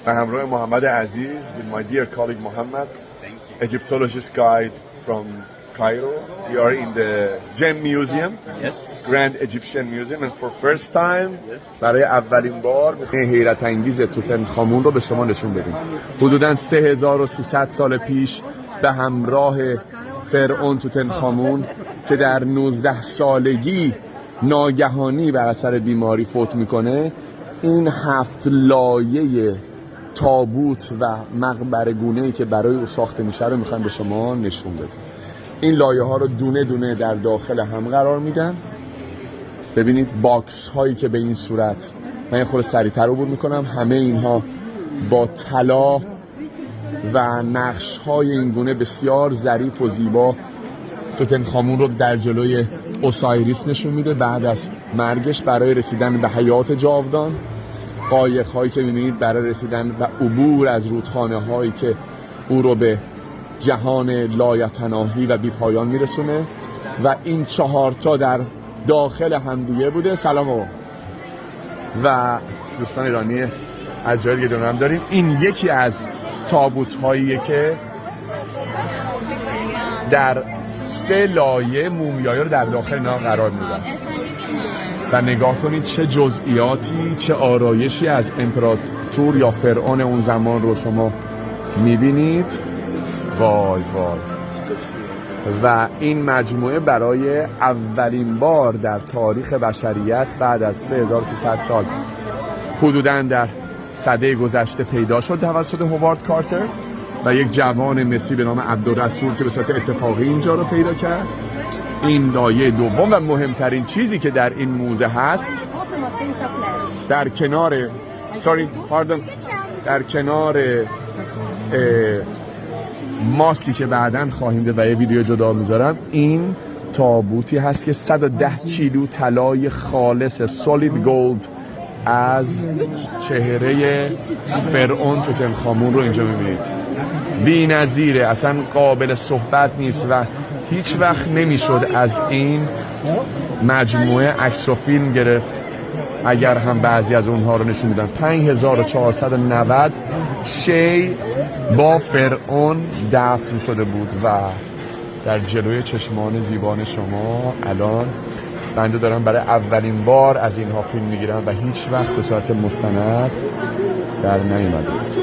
به همراه محمد عزیز with my dear colleague Muhammad, Egyptologist guide from Cairo. We are in the Gem Museum, Yes. Grand Egyptian Museum, and for first time برای اولین بار حیرت انگیز توتنخامون رو به شما نشون بدیم. حدوداً 3300 سال پیش به همراه فرعون توتنخامون که در 19 سالگی ناگهانی بر اثر بیماری فوت میکنه، این 7 لایه تابوت و مقبره گونه‌ای که برای او ساخته میشه رو میخوایم به شما نشون بدیم. این لایه ها رو دونه دونه در داخل هم قرار میدن. ببینید باکس هایی که به این صورت، من یه خورده سریعتر عبور میکنم، همه اینها با طلا و نقش های این گونه بسیار ظریف و زیبا توتنخامون رو در جلوی اوسایریس نشون میده بعد از مرگش برای رسیدن به حیات جاودان. قایق هایی که میبینید برای رسیدن و عبور از رودخانه هایی که او رو به جهان لایتناهی و بی پایان میرسونه. و این 4 تا در داخل همدیگه بوده. سلام و دوستان ایرانی از جای دیگه دور هم داریم. این یکی از تابوت هاییه که در 3 لایه مومیایی رو در داخل اینا قرار میدن و نگاه کنید چه جزئیاتی، چه آرایشی از امپراتور یا فرعون اون زمان رو شما میبینید. وای وای. و این مجموعه برای اولین بار در تاریخ بشریت بعد از 3300 سال حدوداً در سده گذشته پیدا شد توسط هوارد کارتر و یک جوان مصری به نام عبدالرسول که به صورت اتفاقی اینجا رو پیدا کرد. این لایه دوم و مهمترین چیزی که در این موزه هست، در کنار در کنار ماسکی که بعداً خواهیم دید و یه ویدیو جدا میذارم، این تابوتی هست که 110 کیلو طلای خالص سولید گولد از چهره فرعون توتنخامون رو اینجا میبینید. بی‌نظیره، اصلا قابل صحبت نیست و هیچ وقت نمیشد از این مجموعه عکس و فیلم گرفت اگر هم بعضی از اونها رو نشون میدن. 5490 شی با فرعون دفن شده بود و در جلوی چشمان زیبان شما الان بنده دارم برای اولین بار از اینها فیلم میگیرم و هیچ وقت به صورت مستند در نیامده بود.